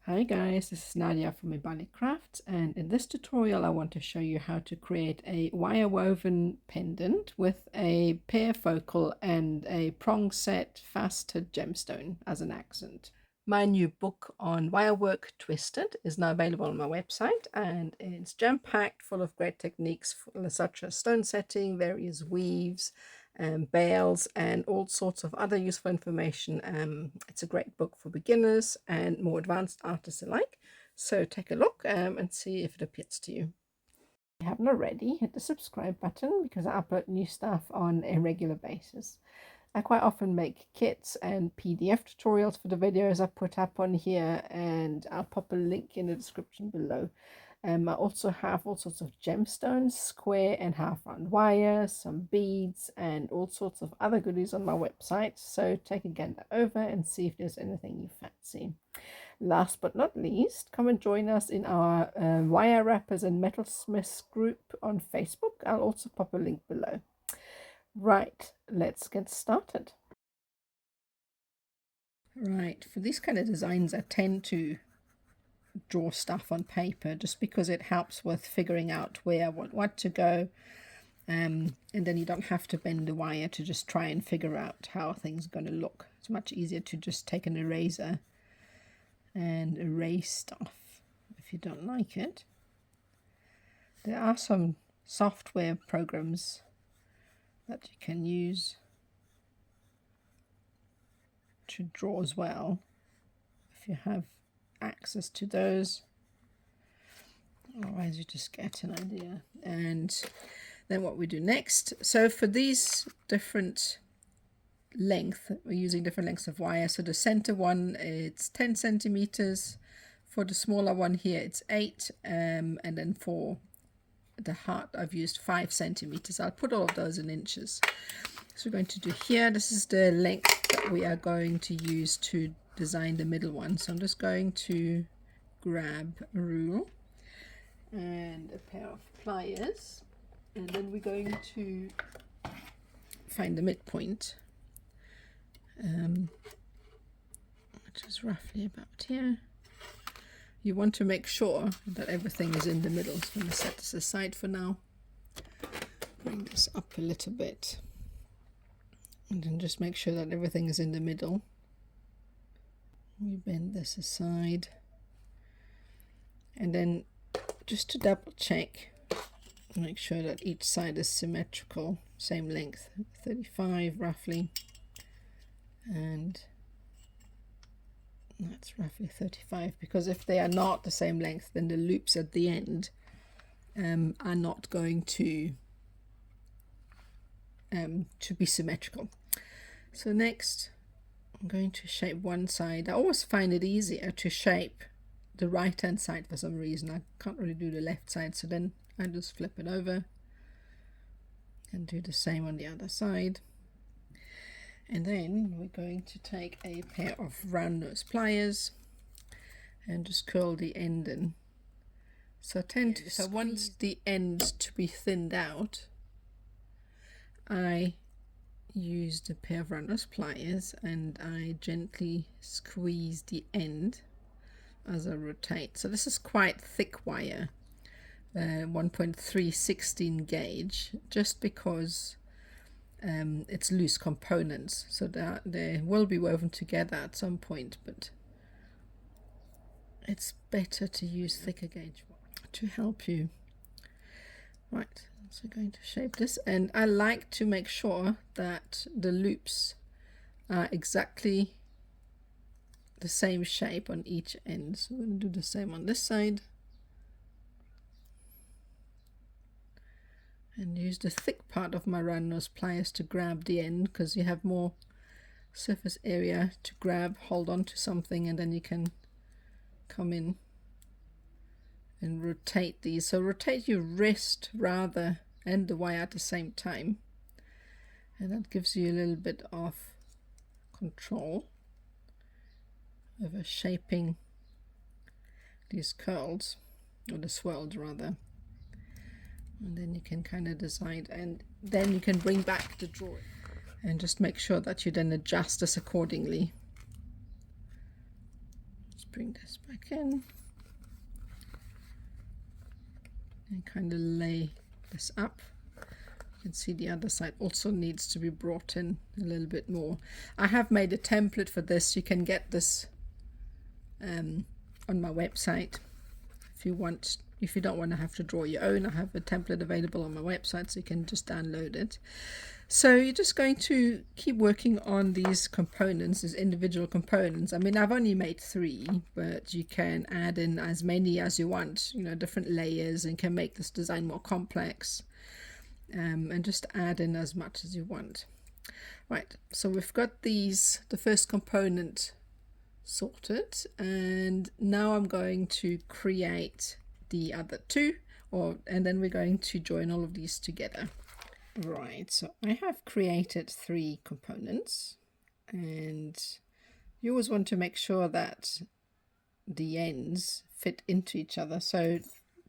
Hi guys, this is Nadia from Miriel Crafts, and in this tutorial I want to show you how to create a wire woven pendant with a pear focal and a prong set faceted gemstone as an accent. My new book on wire work Twisted is now available on my website, and it's jam-packed full of great techniques such as stone setting, various weaves, bales, and all sorts of other useful information. It's a great book for beginners and more advanced artists alike. So take a look and see if it appeals to you. If you haven't already, hit the subscribe button because I upload new stuff on a regular basis. I quite often make kits and PDF tutorials for the videos I put up on here, and I'll pop a link in the description below. I also have all sorts of gemstones, square and half round wire, some beads, and all sorts of other goodies on my website. So take a gander over and see if there's anything you fancy. Last but not least, come and join us in our wire wrappers and metalsmiths group on Facebook. I'll also pop a link below. Right, let's get started. Right, for these kind of designs I tend to draw stuff on paper just because it helps with figuring out where I want to go, and then you don't have to bend the wire to just try and figure out how things are going to look. It's much easier to just take an eraser and erase stuff if you don't like it. There are some software programs that you can use to draw as well if you have access to those. Otherwise you just get an idea. And then what we do next, so for these different length, we're using different lengths of wire. So the center one, it's 10 centimeters. For the smaller one here, it's 8, and then for the heart I've used 5 centimeters. I'll put all of those in inches. So we're going to do here, this is the length that we are going to use to design the middle one. So I'm just going to grab a rule and a pair of pliers, and then we're going to find the midpoint, which is roughly about here. You want to make sure that everything is in the middle. So I'm going to set this aside for now, bring this up a little bit, and then just make sure that everything is in the middle. You bend this aside, and then just to double check, make sure that each side is symmetrical, same length, 35 roughly, and that's roughly 35, because if they are not the same length, then the loops at the end are not going to be symmetrical. So next I'm going to shape one side. I always find it easier to shape the right hand side for some reason. I can't really do the left side, so then I just flip it over and do the same on the other side. And then we're going to take a pair of round nose pliers and just curl the end in. So I want the end to be thinned out. I used a pair of round nose pliers and I gently squeeze the end as I rotate. So this is quite thick wire, 1.316 gauge, just because it's loose components, so that they will be woven together at some point, but it's better to use thicker gauge to help you. Right, so going to shape this, and I like to make sure that the loops are exactly the same shape on each end. So we're going to do the same on this side, and use the thick part of my round nose pliers to grab the end, because you have more surface area to grab, hold on to something, and then you can come in and rotate these. So rotate your wrist rather and the wire at the same time, and that gives you a little bit of control over shaping these curls, or the swirls rather. And then you can kind of decide, and then you can bring back the drawing and just make sure that you then adjust this accordingly. Just bring this back in and kind of lay this up. You can see the other side also needs to be brought in a little bit more. I have made a template for this. You can get this on my website if you want. If you don't want to have to draw your own, I have a template available on my website, so you can just download it. So you're just going to keep working on these components, these individual components. I mean, I've only made 3, but you can add in as many as you want, you know, different layers, and can make this design more complex, and just add in as much as you want. Right, so we've got the first component sorted, and now I'm going to create the other 2, and then we're going to join all of these together. Right, so I have created 3 components, and you always want to make sure that the ends fit into each other. So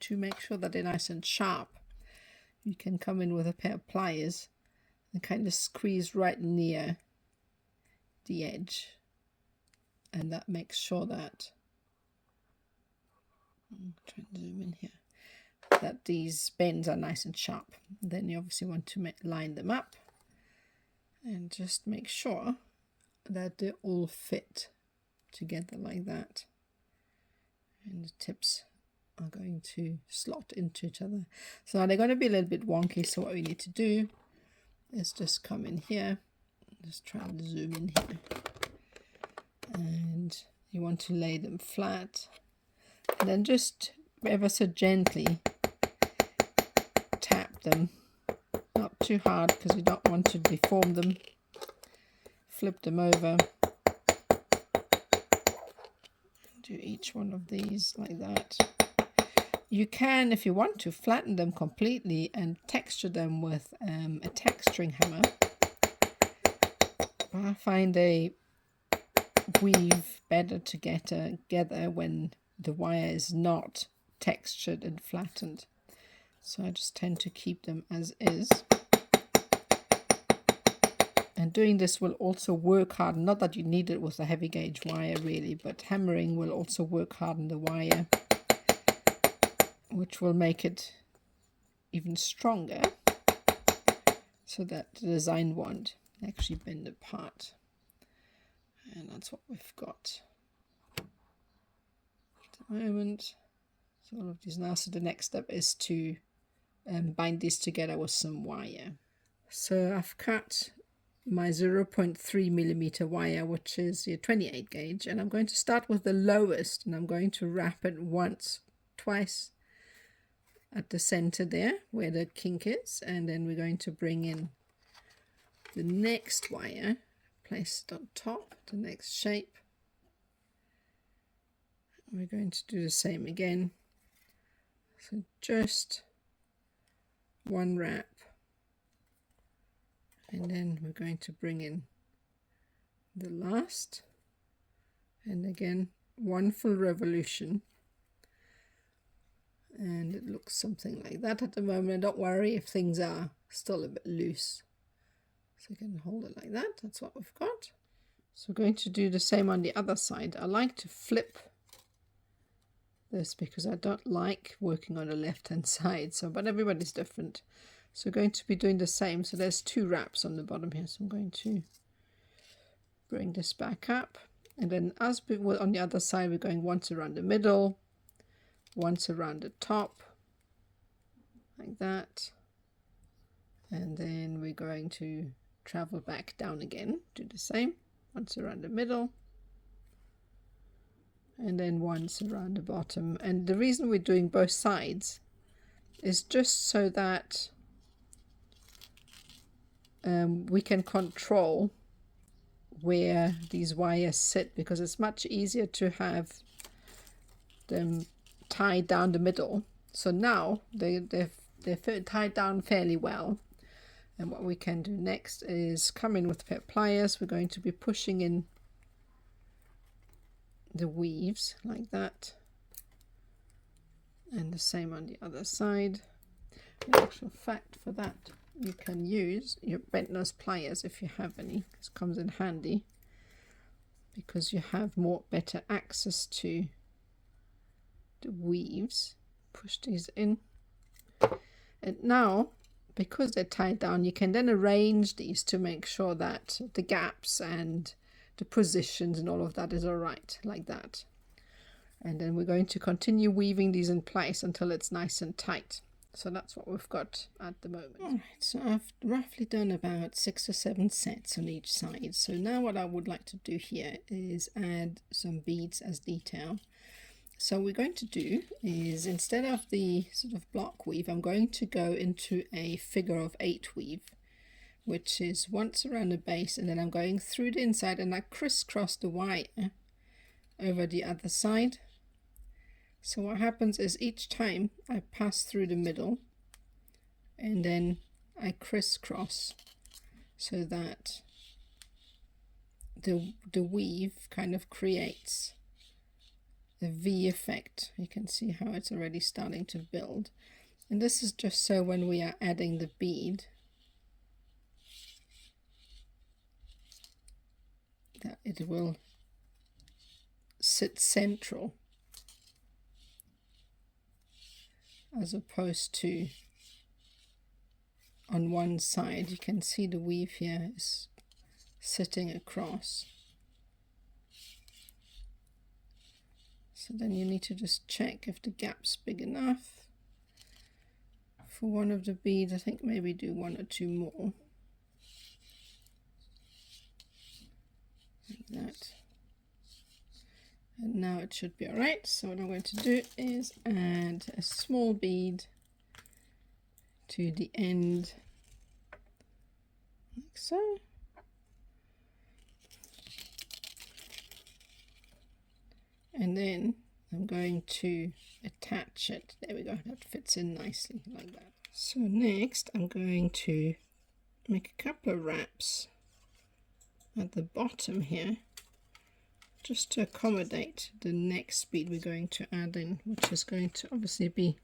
to make sure that they're nice and sharp, you can come in with a pair of pliers and kind of squeeze right near the edge, and that makes sure that, I'm trying to zoom in here, that these bends are nice and sharp. Then you obviously want to line them up and just make sure that they all fit together like that, and the tips are going to slot into each other. So now they're going to be a little bit wonky, so what we need to do is just come in here, just try and zoom in here, and you want to lay them flat, and then just ever so gently tap them, not too hard because you don't want to deform them. Flip them over, do each one of these like that. You can, if you want to, flatten them completely and texture them with a texturing hammer. I find a weave better to get together when the wire is not textured and flattened. So I just tend to keep them as is. And doing this will also work hard. Not that you need it with a heavy gauge wire really, but hammering will also work hard on the wire, which will make it even stronger, so that the design won't actually bend apart. And that's what we've got at the moment. So all of these now. So the next step is to bind these together with some wire. So I've cut my 0.3 millimeter wire, which is your 28 gauge, and I'm going to start with the lowest, and I'm going to wrap it twice at the center there where the kink is, and then we're going to bring in the next wire, place it on top, the next shape. We're going to do the same again. So just one wrap, and then we're going to bring in the last, and again one full revolution, and it looks something like that at the moment. Don't worry if things are still a bit loose, so you can hold it like that. That's what we've got. So we're going to do the same on the other side. I like to flip this because I don't like working on the left hand side, but everybody's different. So we're going to be doing the same. So there's 2 wraps on the bottom here, so I'm going to bring this back up, and then as on the other side, we're going once around the middle, once around the top like that, and then we're going to travel back down again, do the same, once around the middle, and then once around the bottom. And the reason we're doing both sides is just so that we can control where these wires sit, because it's much easier to have them tied down the middle. So now they're tied down fairly well, and what we can do next is come in with pair of pliers. We're going to be pushing in the weaves like that, and the same on the other side. In actual fact, for that you can use your bent nose pliers if you have any. This comes in handy because you have better access to the weaves. Push these in, and now because they're tied down, you can then arrange these to make sure that the gaps and the positions and all of that is all right, like that. And then we're going to continue weaving these in place until it's nice and tight. So that's what we've got at the moment. All right, so I've roughly done about 6 or 7 sets on each side. So now what I would like to do here is add some beads as detail. So what we're going to do is, instead of the sort of block weave, I'm going to go into a figure of 8 weave, which is once around the base, and then I'm going through the inside and I crisscross the wire over the other side. So what happens is each time I pass through the middle and then I crisscross so that the weave kind of creates the V effect. You can see how it's already starting to build, and this is just so when we are adding the bead that it will sit central, as opposed to on one side. You can see the weave here is sitting across. So then you need to just check if the gap's big enough. For one of the beads, I think maybe do 1 or 2 more. Like that. And now it should be alright. So what I'm going to do is add a small bead to the end, like so. And then I'm going to attach it. There we go, that fits in nicely like that. So next I'm going to make a couple of wraps at the bottom here, just to accommodate the next bead we're going to add in, which is going to obviously be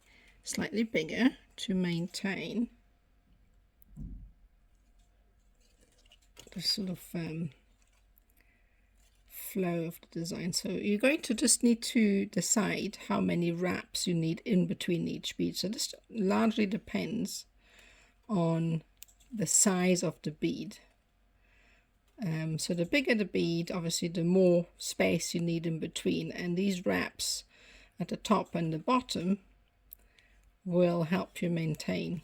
slightly bigger to maintain the sort of flow of the design. So you're going to just need to decide how many wraps you need in between each bead. So this largely depends on the size of the bead. So the bigger the bead, obviously the more space you need in between, and these wraps at the top and the bottom will help you maintain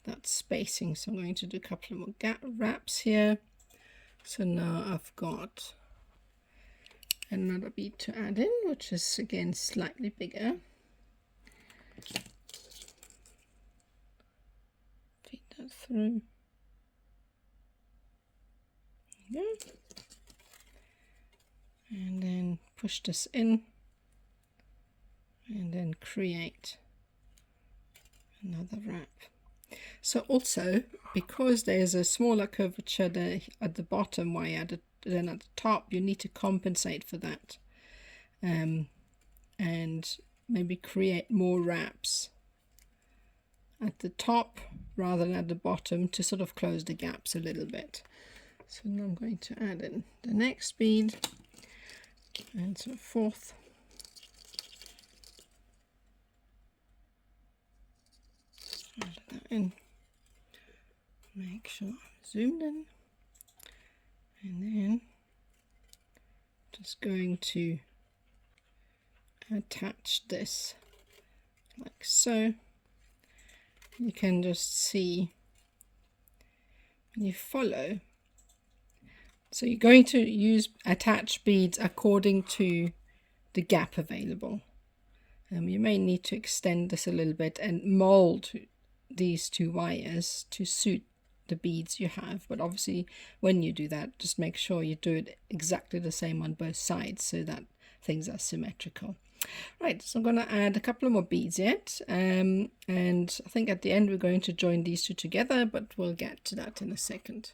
that spacing. So I'm going to do a couple of more wraps here. So now I've got another bead to add in, which is again slightly bigger. Feed that through. There we go. And then push this in and then create another wrap. So also, because there's a smaller curvature there at the bottom wire than at the top, you need to compensate for that, and maybe create more wraps at the top rather than at the bottom to sort of close the gaps a little bit. So now I'm going to add in the next bead and so forth. Add that in. Make sure I'm zoomed in, and then just going to attach this like so. You can just see when you follow. So you're going to attach beads according to the gap available. You may need to extend this a little bit and mold these 2 wires to suit the beads you have, but obviously when you do that, just make sure you do it exactly the same on both sides so that things are symmetrical. Right, so I'm going to add a couple of more beads yet, and I think at the end we're going to join these 2 together, but we'll get to that in a second.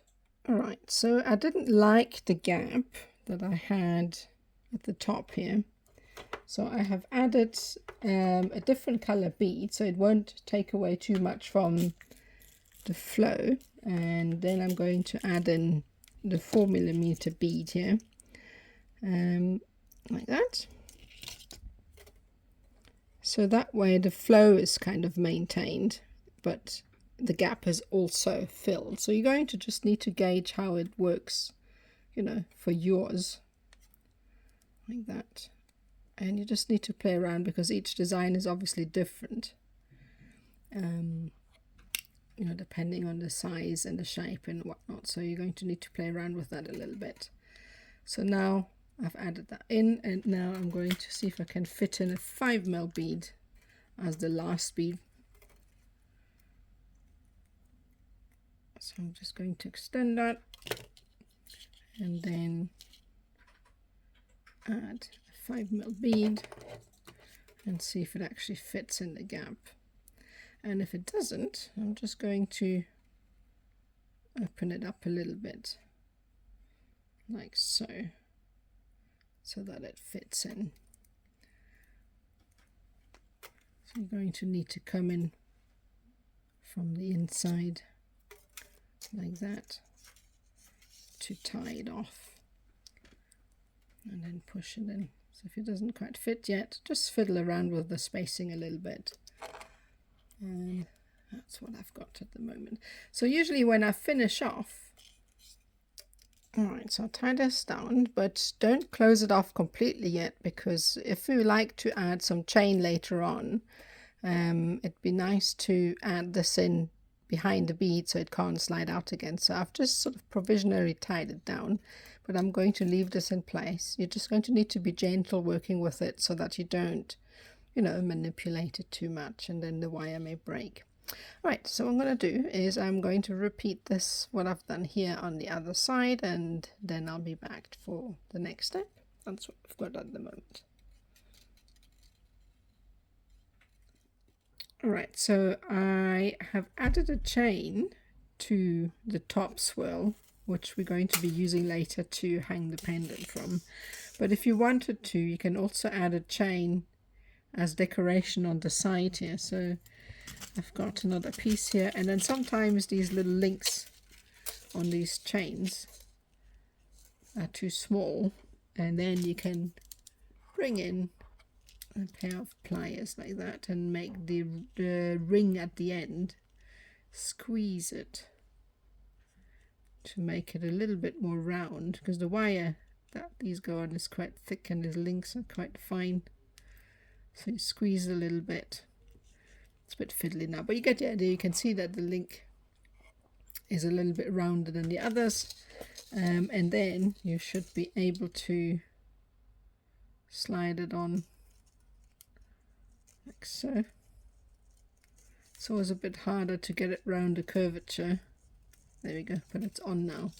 Alright, so I didn't like the gap that I had at the top here, so I have added a different color bead so it won't take away too much from the flow. And then I'm going to add in the 4mm bead here, like that. So that way the flow is kind of maintained, but the gap is also filled. So you're going to just need to gauge how it works, you know, for yours, like that. And you just need to play around because each design is obviously different, you know, depending on the size and the shape and whatnot. So you're going to need to play around with that a little bit. So now I've added that in, and now I'm going to see if I can fit in a 5mm bead as the last bead. So I'm just going to extend that and then add a 5mm bead and see if it actually fits in the gap. And if it doesn't, I'm just going to open it up a little bit, like so, so that it fits in. So you're going to need to come in from the inside like that to tie it off and then push it in. So if it doesn't quite fit yet, just fiddle around with the spacing a little bit. And that's what I've got at the moment. So usually when I finish off, alright, so I'll tie this down, but don't close it off completely yet, because if you like to add some chain later on, it'd be nice to add this in behind the bead so it can't slide out again. So I've just sort of provisionally tied it down, but I'm going to leave this in place. You're just going to need to be gentle working with it so that you don't, you know, manipulate it too much and then the wire may break. Right, so what I'm going to do is I'm going to repeat this, what I've done here, on the other side, and then I'll be back for the next step. That's what I've got at the moment. Alright, so I have added a chain to the top swirl, which we're going to be using later to hang the pendant from. But if you wanted to, you can also add a chain as decoration on the side here. So I've got another piece here, and then sometimes these little links on these chains are too small, and then you can bring in a pair of pliers like that and make the ring at the end, squeeze it to make it a little bit more round, because the wire that these go on is quite thick and the links are quite fine. So you squeeze a little bit. It's a bit fiddly now, but you get the idea. You can see that the link is a little bit rounder than the others, and then you should be able to slide it on like so. It's always a bit harder to get it round the curvature. There we go, but it's on now.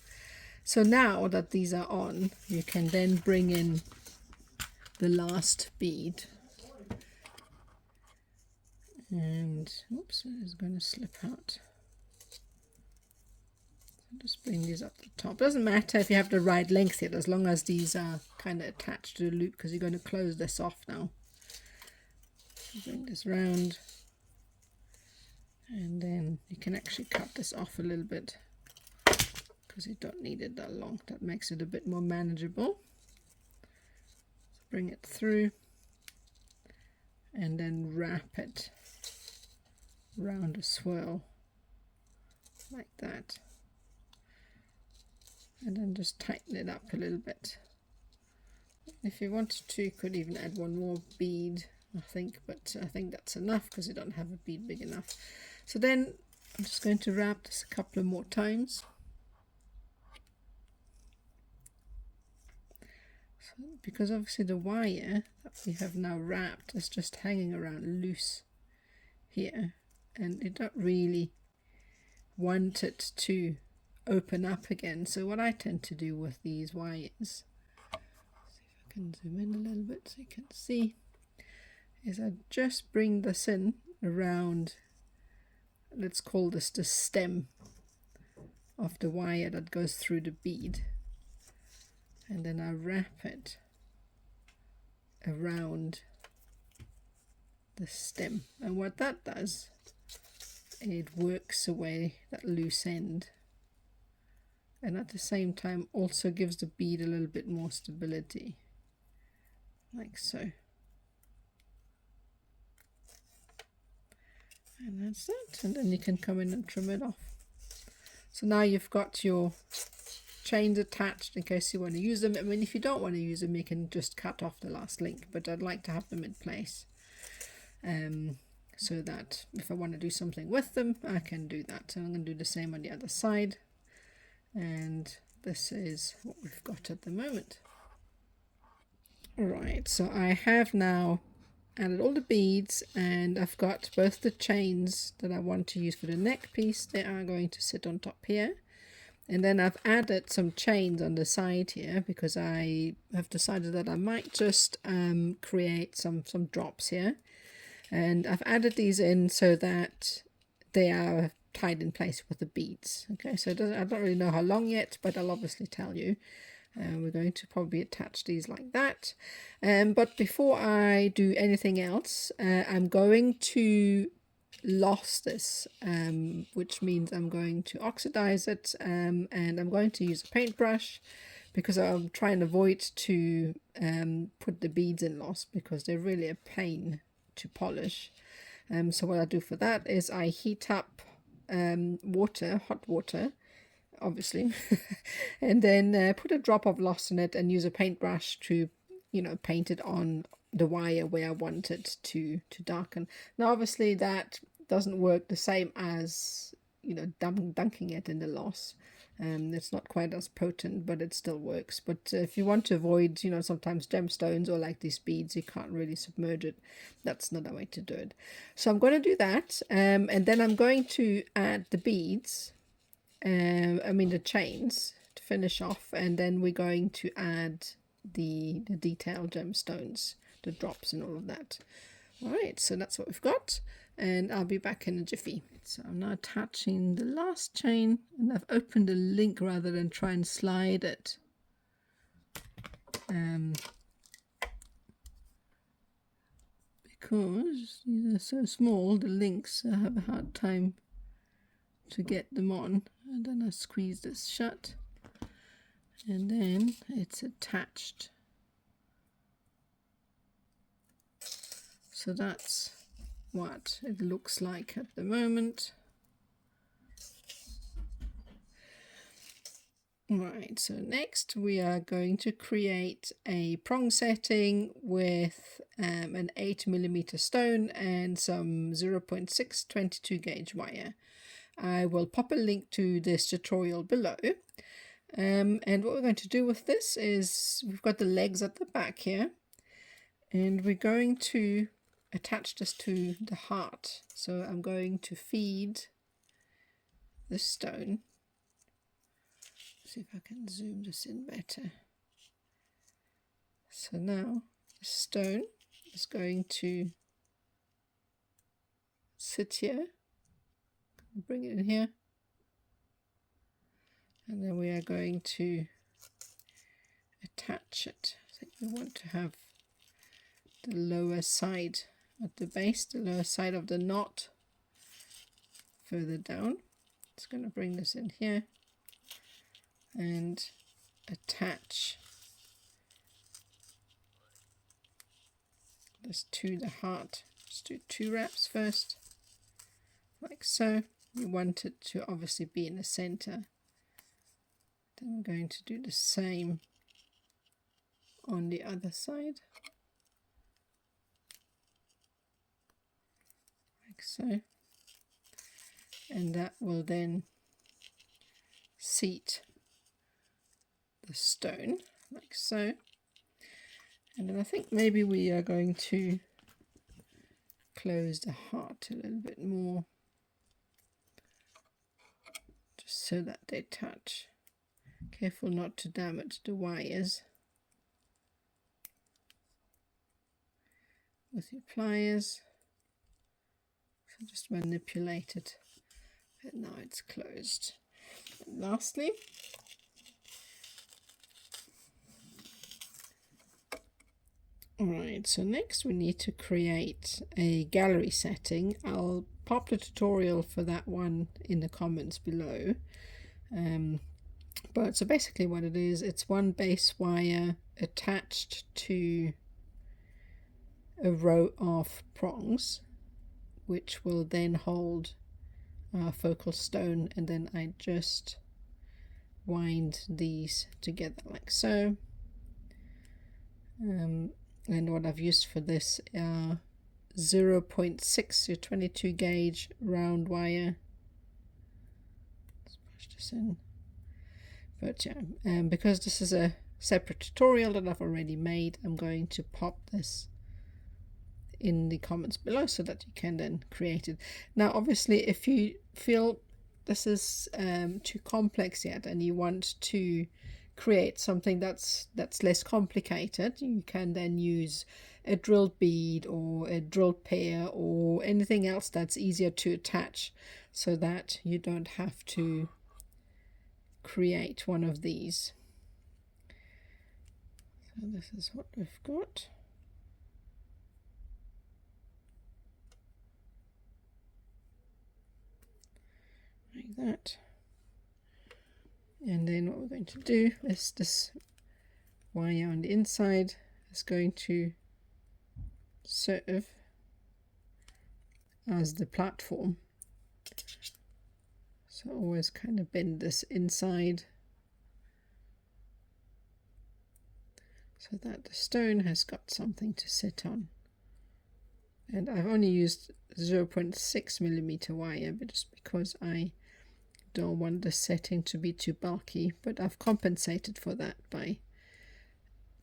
So now that these are on, you can then bring in the last bead. And oops, it is going to slip out. Just bring these up the top. Doesn't matter if you have the right length yet, as long as these are kind of attached to the loop, because you're going to close this off now. Bring this round, and then you can actually cut this off a little bit because you don't need it that long. That makes it a bit more manageable. So bring it through and then wrap it round a swirl like that, and then just tighten it up a little bit. If you wanted to, you could even add one more bead, I think, but I think that's enough because you don't have a bead big enough. So then I'm just going to wrap this a couple of more times. So, because obviously the wire that we have now wrapped is just hanging around loose here, and you don't really want it to open up again. So what I tend to do with these wires, see if I can zoom in a little bit so you can see, is I just bring this in around, let's call this the stem of the wire that goes through the bead, and then I wrap it around the stem, and what that does, it works away that loose end and at the same time also gives the bead a little bit more stability, like so. And that's it, and then you can come in and trim it off. So now you've got your chains attached in case you want to use them. I mean, if you don't want to use them, you can just cut off the last link, but I'd like to have them in place, so that if I want to do something with them, I can do that. So I'm going to do the same on the other side, and this is what we've got at the moment. Alright, so I have now added all the beads, and I've got both the chains that I want to use for the neck piece. They are going to sit on top here, and then I've added some chains on the side here because I have decided that I might just create some drops here, and I've added these in so that they are tied in place with the beads. Okay, so I don't really know how long yet, but I'll obviously tell you. We're going to probably attach these like that, but before I do anything else, I'm going to loss this, which means I'm going to oxidize it, and I'm going to use a paintbrush because I'm trying to avoid to put the beads in loss because they're really a pain to polish. So what I do for that is I heat up hot water, obviously, and then put a drop of loss in it and use a paintbrush to, paint it on the wire where I want it to darken. Now, obviously, that doesn't work the same as, dunking it in the loss. It's not quite as potent, but it still works. But if you want to avoid, sometimes gemstones or like these beads, you can't really submerge it. That's not a way to do it. So I'm going to do that, and then I'm going to add the beads. The chains to finish off, and then we're going to add the detailed gemstones, the drops and all of that. Alright, so that's what we've got, and I'll be back in a jiffy. So I'm now attaching the last chain, and I've opened a link rather than try and slide it. Because these are so small, the links, I have a hard time to get them on, and then I squeeze this shut, and then it's attached. So that's what it looks like at the moment. Right, so next we are going to create a prong setting with an 8mm stone and some 0.622 gauge wire. I will pop a link to this tutorial below. And what we're going to do with this is we've got the legs at the back here, and we're going to attach this to the heart. So I'm going to feed the stone. See if I can zoom this in better. So now the stone is going to sit here. Bring it in here, and then we are going to attach it. I think we want to have the lower side at the base, the lower side of the knot further down. It's going to bring this in here and attach this to the heart. Let's do 2 wraps first, like so. You want it to obviously be in the center. Then I'm going to do the same on the other side, like so, and that will then seat the stone like so. And then I think maybe we are going to close the heart a little bit more, just so that they touch. Careful not to damage the wires with your pliers. So just manipulate it, but now it's closed. And lastly, alright, so next we need to create a gallery setting. I'll pop the tutorial for that one in the comments below. But so basically what it is, it's one base wire attached to a row of prongs, which will then hold our focal stone, and then I just wind these together like so. And what I've used for this are 0.6 to 22 gauge round wire. Let's push this in. But yeah, because this is a separate tutorial that I've already made, I'm going to pop this in the comments below so that you can then create it. Now obviously if you feel this is too complex yet and you want to create something that's less complicated, you can then use a drilled bead or a drilled pear or anything else that's easier to attach, so that you don't have to create one of these. So this is what we've got. Like that. And then what we're going to do is this wire on the inside is going to serve as the platform. So always kind of bend this inside so that the stone has got something to sit on. And I've only used 0.6 millimeter wire, but just because I don't want the setting to be too bulky, but I've compensated for that by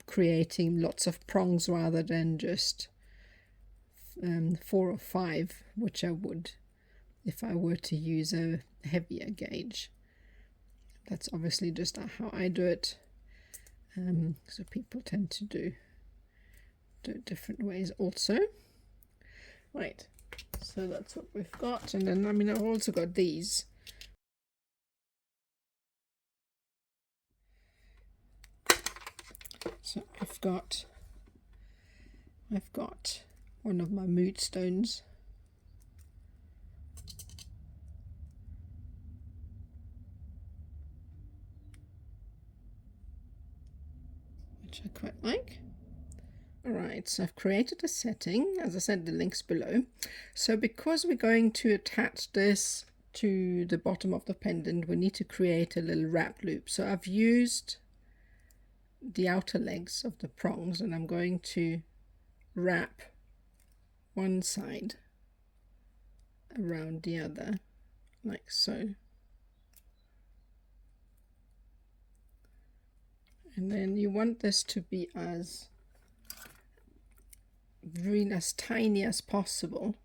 creating lots of prongs rather than just 4 or 5, which I would if I were to use a heavier gauge. That's obviously just how I do it. So people tend to do it different ways also. Right, so that's what we've got. And then, I mean, I've also got these. So I've got one of my mood stones. Which I quite like. Alright, so I've created a setting. As I said, the link's below. So because we're going to attach this to the bottom of the pendant, we need to create a little wrap loop. So I've used the outer legs of the prongs, and I'm going to wrap one side around the other like so. And then you want this to be as tiny as possible.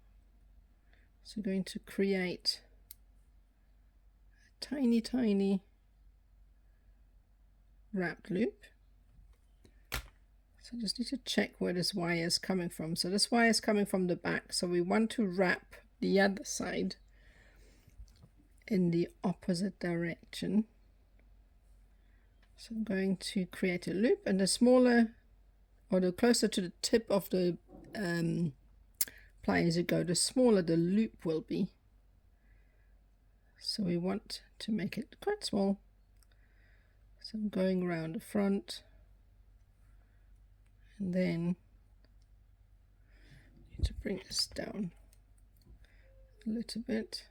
So I'm going to create a tiny wrap loop. So I just need to check where this wire is coming from. So this wire is coming from the back, so we want to wrap the other side in the opposite direction. So I'm going to create a loop, and the smaller or the closer to the tip of the pliers you go, the smaller the loop will be. So we want to make it quite small. So I'm going around the front, and then I need to bring this down a little bit.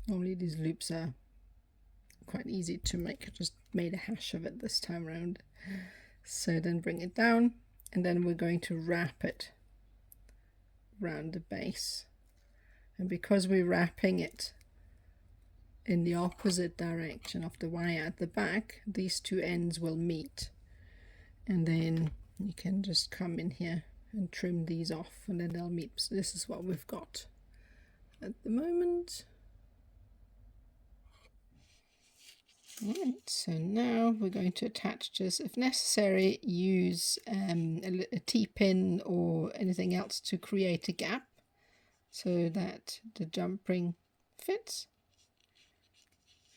Normally these loops are quite easy to make. I just made a hash of it this time around. So then bring it down, and then we're going to wrap it around the base. And because we're wrapping it in the opposite direction of the wire at the back, these two ends will meet. And then you can just come in here and trim these off, and then they'll meet. So this is what we've got at the moment. Right, so now we're going to attach this. If necessary, use a T-pin or anything else to create a gap so that the jump ring fits.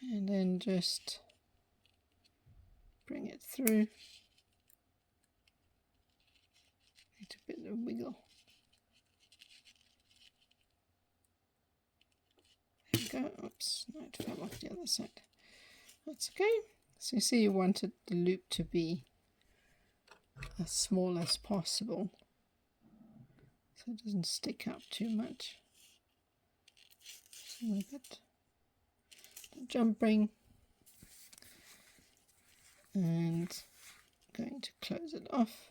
And then just bring it through. Need a bit of wiggle. There we go. Oops, no, it fell off the other side. That's okay. So you see you wanted the loop to be as small as possible, so it doesn't stick out too much. So a bit jumping, and going to close it off,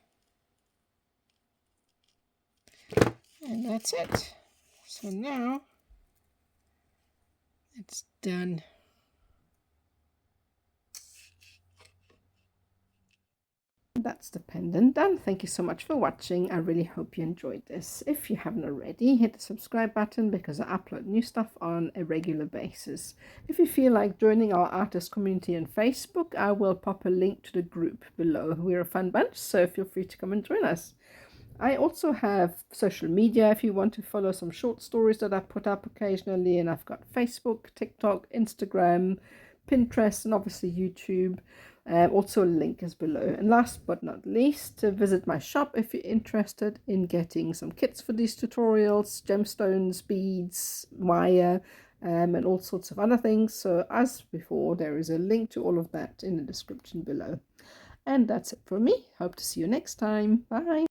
and that's it. So now it's done. That's the pendant done. Thank you so much for watching. I really hope you enjoyed this. If you haven't already, hit the subscribe button because I upload new stuff on a regular basis. If you feel like joining our artist community on Facebook, I will pop a link to the group below. We're a fun bunch, so feel free to come and join us. I also have social media if you want to follow some short stories that I put up occasionally, and I've got Facebook, TikTok, Instagram, Pinterest, and obviously YouTube. Also a link is below. And last but not least, to visit my shop if you're interested in getting some kits for these tutorials, gemstones, beads, wire, and all sorts of other things. So as before, there is a link to all of that in the description below. And that's it for me. Hope to see you next time. Bye.